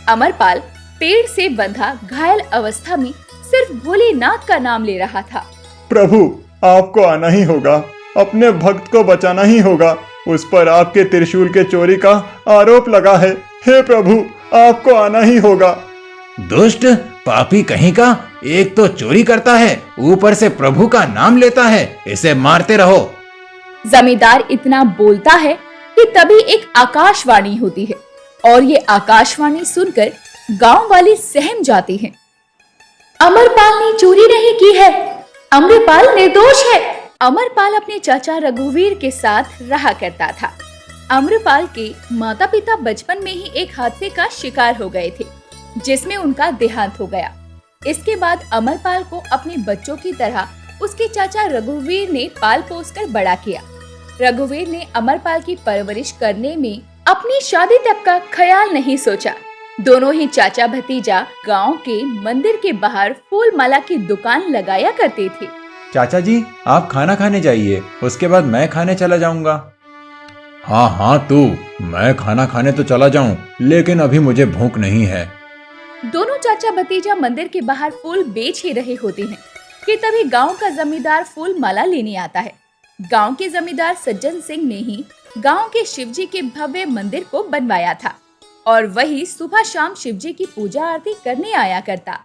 अमरपाल पेड़ से बंधा घायल अवस्था में सिर्फ भोलेनाथ का नाम ले रहा था। प्रभु, आपको आना ही होगा, अपने भक्त को बचाना ही होगा। उस पर आपके त्रिशूल के चोरी का आरोप लगा है। हे प्रभु, आपको आना ही होगा। दुष्ट पापी कहीं का, एक तो चोरी करता है, ऊपर से प्रभु का नाम लेता है। इसे मारते रहो। जमींदार इतना बोलता है कि तभी एक आकाशवाणी होती है और ये आकाशवाणी सुनकर गांव वाले सहम जाते हैं। अमरपाल ने चोरी नहीं की है, अमरपाल निर्दोष है। अमरपाल अपने चाचा रघुवीर के साथ रहा करता था। अमरपाल के माता पिता बचपन में ही एक हादसे का शिकार हो गए थे, जिसमें उनका देहांत हो गया। इसके बाद अमरपाल को अपने बच्चों की तरह उसके चाचा रघुवीर ने पाल पोस कर बड़ा किया। रघुवीर ने अमरपाल की परवरिश करने में अपनी शादी तक का ख्याल नहीं सोचा। दोनों ही चाचा भतीजा गांव के मंदिर के बाहर फूल माला की दुकान लगाया करते थे। चाचा जी, आप खाना खाने जाइए, उसके बाद मैं खाने चला जाऊंगा। हाँ हाँ तू, मैं खाना खाने तो चला जाऊं, लेकिन अभी मुझे भूख नहीं है। दोनों चाचा भतीजा मंदिर के बाहर फूल बेच ही रहे होते हैं कि तभी गांव का जमींदार फूल माला लेने आता है। गांव के जमींदार सज्जन सिंह ने ही गांव के शिवजी के भव्य मंदिर को बनवाया था और वही सुबह शाम शिवजी की पूजा आरती करने आया करता।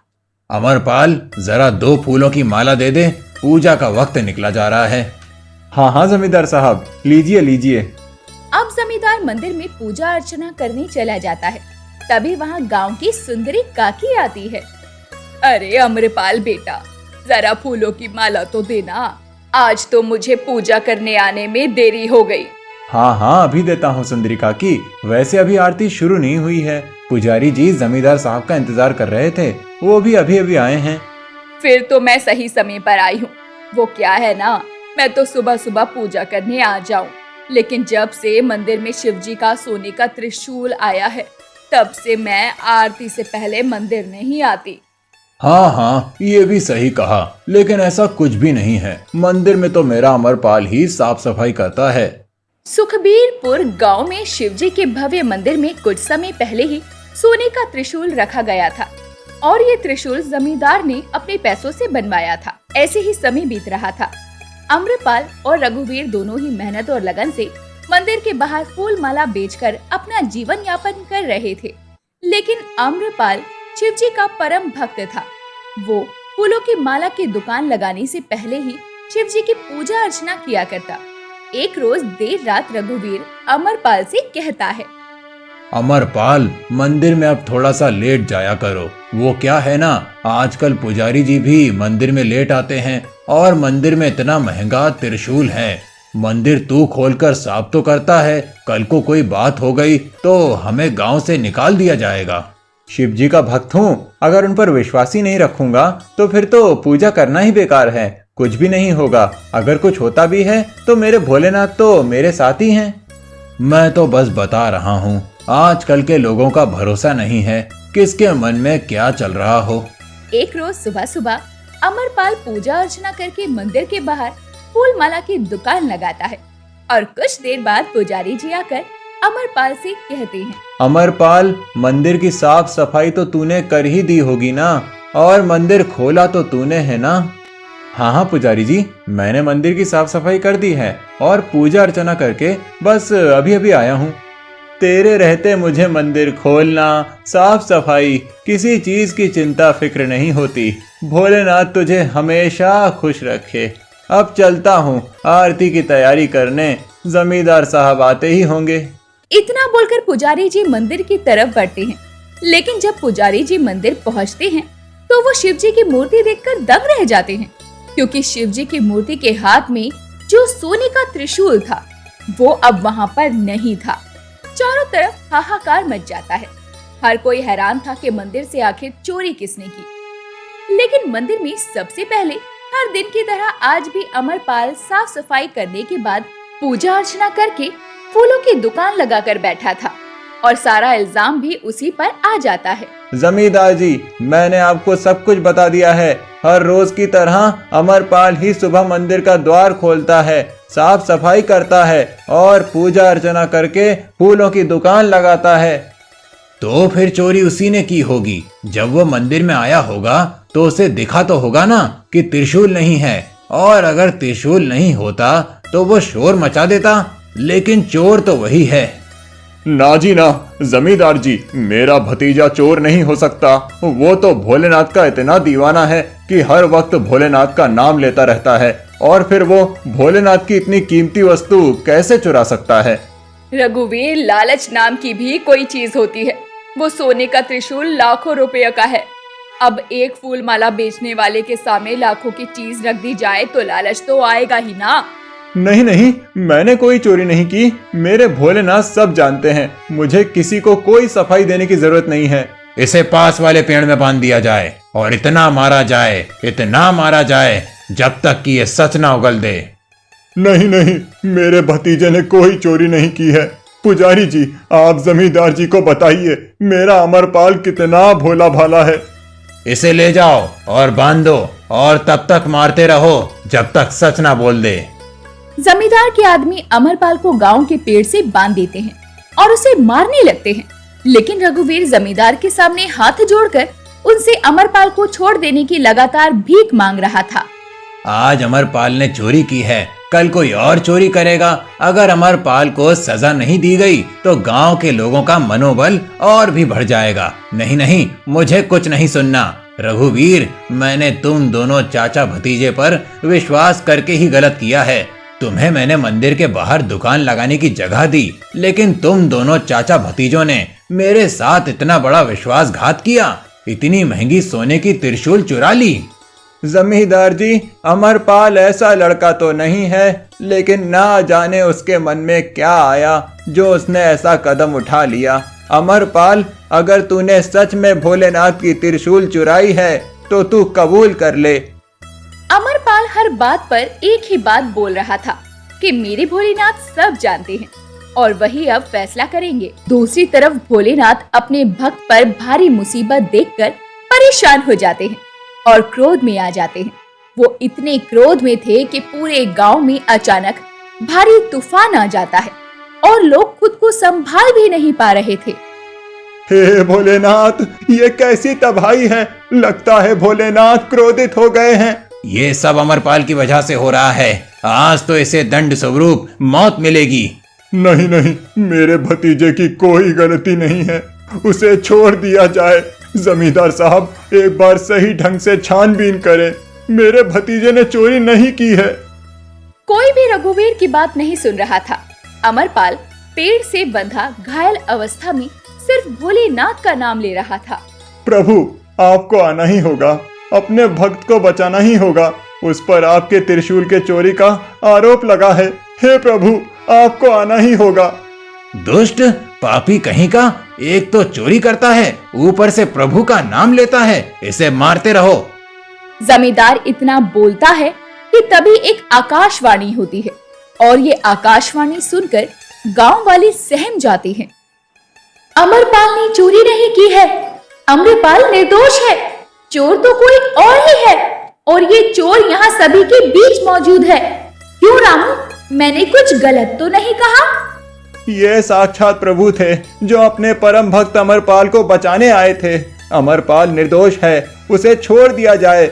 अमरपाल, जरा 2 फूलों की माला दे दे, पूजा का वक्त निकला जा रहा है। हाँ हाँ जमींदार साहब, लीजिए लीजिए। अब जमींदार मंदिर में पूजा अर्चना करने चला जाता है। तभी वहाँ गांव की सुंदरी काकी आती है। अरे अमरपाल बेटा, जरा फूलों की माला तो देना, आज तो मुझे पूजा करने आने में देरी हो गई। हाँ हाँ अभी देता हूँ सुंदरी काकी, वैसे अभी आरती शुरू नहीं हुई है। पुजारी जी जमींदार साहब का इंतजार कर रहे थे, वो भी अभी अभी आए हैं। फिर तो मैं सही समय पर आई हूँ। वो क्या है ना, मैं तो सुबह सुबह पूजा करने आ जाऊँ, लेकिन जब से मंदिर में शिवजी का सोने का त्रिशूल आया है, तब से मैं आरती से पहले मंदिर नहीं आती। हाँ हाँ, ये भी सही कहा, लेकिन ऐसा कुछ भी नहीं है। मंदिर में तो मेरा अमरपाल ही साफ सफाई करता है। सुखबीरपुर गांव में शिवजी के भव्य मंदिर में कुछ समय पहले ही सोने का त्रिशूल रखा गया था और ये त्रिशूल जमींदार ने अपने पैसों से बनवाया था। ऐसे ही समय बीत रहा था। अमरपाल और रघुवीर दोनों ही मेहनत और लगन से मंदिर के बाहर फूल माला बेचकर अपना जीवन यापन कर रहे थे। लेकिन अमरपाल शिवजी का परम भक्त था। वो फूलों की माला की दुकान लगाने से पहले ही शिवजी की पूजा अर्चना किया करता। एक रोज देर रात रघुवीर अमरपाल से कहता है, अमरपाल, मंदिर में अब थोड़ा सा लेट जाया करो। वो क्या है ना, आजकल पुजारी जी भी मंदिर में लेट आते हैं और मंदिर में इतना महंगा त्रिशूल है। मंदिर तू खोलकर साफ तो करता है, कल को कोई बात हो गई तो हमें गांव से निकाल दिया जाएगा। शिवजी का भक्त हूँ, अगर उन पर विश्वास ही नहीं रखूंगा तो फिर तो पूजा करना ही बेकार है। कुछ भी नहीं होगा, अगर कुछ होता भी है तो मेरे भोलेनाथ तो मेरे साथ ही हैं। मैं तो बस बता रहा हूँ, आजकल के लोगों का भरोसा नहीं है, किसके मन में क्या चल रहा हो। एक रोज सुबह सुबह अमरपाल पूजा अर्चना करके मंदिर के बाहर फूल माला की दुकान लगाता है और कुछ देर बाद पुजारी जी आकर अमरपाल से कहते हैं, अमरपाल, मंदिर की साफ सफाई तो तूने कर ही दी होगी ना, और मंदिर खोला तो तूने है ना। हाँ हाँ पुजारी जी, मैंने मंदिर की साफ सफाई कर दी है और पूजा अर्चना करके बस अभी अभी आया हूँ। तेरे रहते मुझे मंदिर खोलना, साफ सफाई, किसी चीज की चिंता फिक्र नहीं होती। भोलेनाथ तुझे हमेशा खुश रखे। अब चलता हूँ आरती की तैयारी करने, जमींदार साहब आते ही होंगे। इतना बोलकर पुजारी जी मंदिर की तरफ बढ़ते हैं। लेकिन जब पुजारी जी मंदिर पहुंचते हैं तो वो शिवजी की मूर्ति देखकर दंग रह जाते हैं, क्योंकि शिवजी की मूर्ति के हाथ में जो सोने का त्रिशूल था वो अब वहाँ पर नहीं था। चारों तरफ हाहाकार मच जाता है। हर कोई हैरान था कि मंदिर से आखिर चोरी किसने की। लेकिन मंदिर में सबसे पहले हर दिन की तरह आज भी अमरपाल साफ सफाई करने के बाद पूजा अर्चना करके फूलों की दुकान लगाकर बैठा था और सारा इल्जाम भी उसी पर आ जाता है। जमींदार जी, मैंने आपको सब कुछ बता दिया है। हर रोज की तरह अमरपाल ही सुबह मंदिर का द्वार खोलता है, साफ सफाई करता है और पूजा अर्चना करके फूलों की दुकान लगाता है। तो फिर चोरी उसी ने की होगी। जब वो मंदिर में आया होगा तो उसे दिखा तो होगा ना कि त्रिशूल नहीं है, और अगर त्रिशूल नहीं होता तो वो शोर मचा देता, लेकिन चोर तो वही है। ना जी ना, जमींदार जी, मेरा भतीजा चोर नहीं हो सकता। वो तो भोलेनाथ का इतना दीवाना है कि हर वक्त भोलेनाथ का नाम लेता रहता है, और फिर वो भोलेनाथ की इतनी कीमती वस्तु कैसे चुरा सकता है? रघुवीर, लालच नाम की भी कोई चीज होती है। वो सोने का त्रिशूल लाखों रुपए का है। अब एक फूल माला बेचने वाले के सामने लाखों की चीज रख दी जाए तो लालच तो आएगा ही ना। नहीं नहीं, मैंने कोई चोरी नहीं की। मेरे भोलेनाथ सब जानते हैं। मुझे किसी को कोई सफाई देने की जरूरत नहीं है। इसे पास वाले पेड़ में बांध दिया जाए और इतना मारा जाए, इतना मारा जाए, जब तक कि ये सच ना उगल दे। नहीं नहीं, मेरे भतीजे ने कोई चोरी नहीं की है। पुजारी जी, आप जमींदार जी को बताइए मेरा अमरपाल कितना भोला भाला है। इसे ले जाओ और बांधो, और तब तक मारते रहो जब तक सच ना बोल दे। जमींदार के आदमी अमरपाल को गांव के पेड़ से बांध देते हैं और उसे मारने लगते हैं, लेकिन रघुवीर जमींदार के सामने हाथ जोड़कर उनसे अमरपाल को छोड़ देने की लगातार भीख मांग रहा था। आज अमरपाल ने चोरी की है, कल कोई और चोरी करेगा। अगर अमरपाल को सजा नहीं दी गई तो गांव के लोगों का मनोबल और भी बढ़ जाएगा। नहीं नहीं, मुझे कुछ नहीं सुनना। रघुवीर, मैंने तुम दोनों चाचा भतीजे पर विश्वास करके ही गलत किया है। तुम्हें मैंने मंदिर के बाहर दुकान लगाने की जगह दी, लेकिन तुम दोनों चाचा भतीजों ने मेरे साथ इतना बड़ा विश्वासघात किया। इतनी महंगी सोने की त्रिशूल चुरा ली। जमींदार जी, अमरपाल ऐसा लड़का तो नहीं है, लेकिन ना जाने उसके मन में क्या आया जो उसने ऐसा कदम उठा लिया। अमरपाल, अगर तूने सच में भोलेनाथ की त्रिशूल चुराई है तो तू कबूल कर ले। अमरपाल हर बात पर एक ही बात बोल रहा था कि मेरे भोलेनाथ सब जानते हैं और वही अब फैसला करेंगे। दूसरी तरफ भोलेनाथ अपने भक्त पर भारी मुसीबत देखकर परेशान हो जाते हैं और क्रोध में आ जाते हैं। वो इतने क्रोध में थे कि पूरे गांव में अचानक भारी तूफान आ जाता है और लोग खुद को संभाल भी नहीं पा रहे थे। हे भोलेनाथ, ये कैसी तबाही है। लगता है भोलेनाथ क्रोधित हो गए हैं। ये सब अमरपाल की वजह से हो रहा है। आज तो इसे दंड स्वरूप मौत मिलेगी। नहीं नहीं, मेरे भतीजे की कोई गलती नहीं है। उसे छोड़ दिया जाए। जमींदार साहब, एक बार सही ढंग से छानबीन करें। मेरे भतीजे ने चोरी नहीं की है। कोई भी रघुवीर की बात नहीं सुन रहा था। अमरपाल पेड़ से बंधा घायल अवस्था में सिर्फ भोलेनाथ का नाम ले रहा था। प्रभु, आपको आना ही होगा। अपने भक्त को बचाना ही होगा। उस पर आपके त्रिशूल के चोरी का आरोप लगा है। हे प्रभु, आपको आना ही होगा। दुष्ट पापी कहीं का, एक तो चोरी करता है, ऊपर से प्रभु का नाम लेता है। इसे मारते रहो। जमींदार इतना बोलता है कि तभी एक आकाशवाणी होती है और ये आकाशवाणी सुनकर गांव वाले सहम जाते हैं। अमरपाल ने चोरी नहीं की है। अमरपाल निर्दोष है। चोर तो कोई और ही है और ये चोर यहाँ सभी के बीच मौजूद है। क्यों रामू, मैंने कुछ गलत तो नहीं कहा? ये साक्षात प्रभु थे जो अपने परम भक्त अमरपाल को बचाने आए थे। अमरपाल निर्दोष है, उसे छोड़ दिया जाए।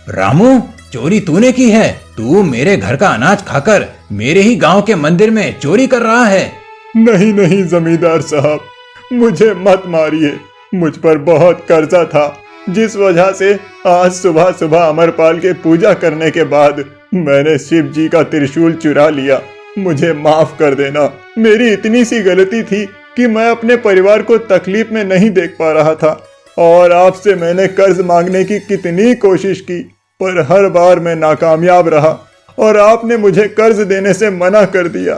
रामू, चोरी तूने की है। तू मेरे घर का अनाज खाकर मेरे ही गांव के मंदिर में चोरी कर रहा है। नहीं नहीं जमींदार साहब, मुझे मत मारिए। मुझ पर बहुत कर्जा था, जिस वजह से आज सुबह सुबह अमरपाल के पूजा करने के बाद मैंने शिव जी का त्रिशूल चुरा लिया। मुझे माफ कर देना। मेरी इतनी सी गलती थी कि मैं अपने परिवार को तकलीफ में नहीं देख पा रहा था, और आपसे मैंने कर्ज मांगने की कितनी कोशिश की, पर हर बार मैं नाकामयाब रहा और आपने मुझे कर्ज देने से मना कर दिया।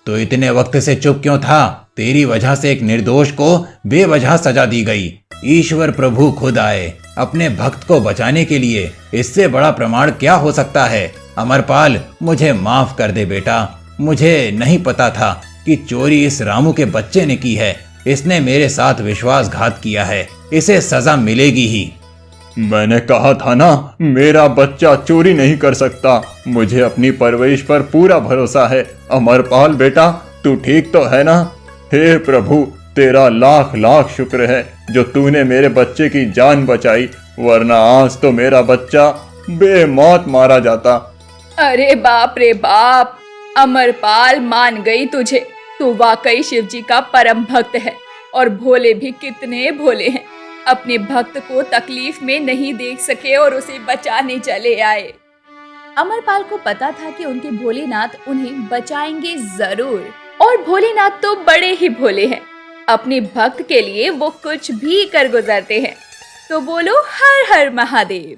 तो इतने वक्त से चुप क्यों था? तेरी वजह से एक निर्दोष को बेवजह सजा दी गई। ईश्वर प्रभु खुद आए अपने भक्त को बचाने के लिए। इससे बड़ा प्रमाण क्या हो सकता है? अमरपाल, मुझे माफ कर दे बेटा। मुझे नहीं पता था कि चोरी इस रामू के बच्चे ने की है। इसने मेरे साथ विश्वासघात किया है। इसे सजा मिलेगी ही। मैंने कहा था ना, मेरा बच्चा चोरी नहीं कर सकता। मुझे अपनी परवरिश पर पूरा भरोसा है। अमरपाल बेटा, तू ठीक तो है ना? हे प्रभु, तेरा लाख लाख शुक्र है जो तूने मेरे बच्चे की जान बचाई, वरना आज तो मेरा बच्चा बेमौत मारा जाता। अरे बाप रे बाप, अमरपाल मान गई तुझे। तू वाकई शिव जी का परम भक्त है और भोले भी कितने भोले हैं। अपने भक्त को तकलीफ में नहीं देख सके और उसे बचाने चले आए। अमरपाल को पता था कि उनके भोलेनाथ उन्हें बचाएंगे जरूर, और भोलेनाथ तो बड़े ही भोले हैं। अपने भक्त के लिए वो कुछ भी कर गुजरते हैं। तो बोलो हर हर महादेव।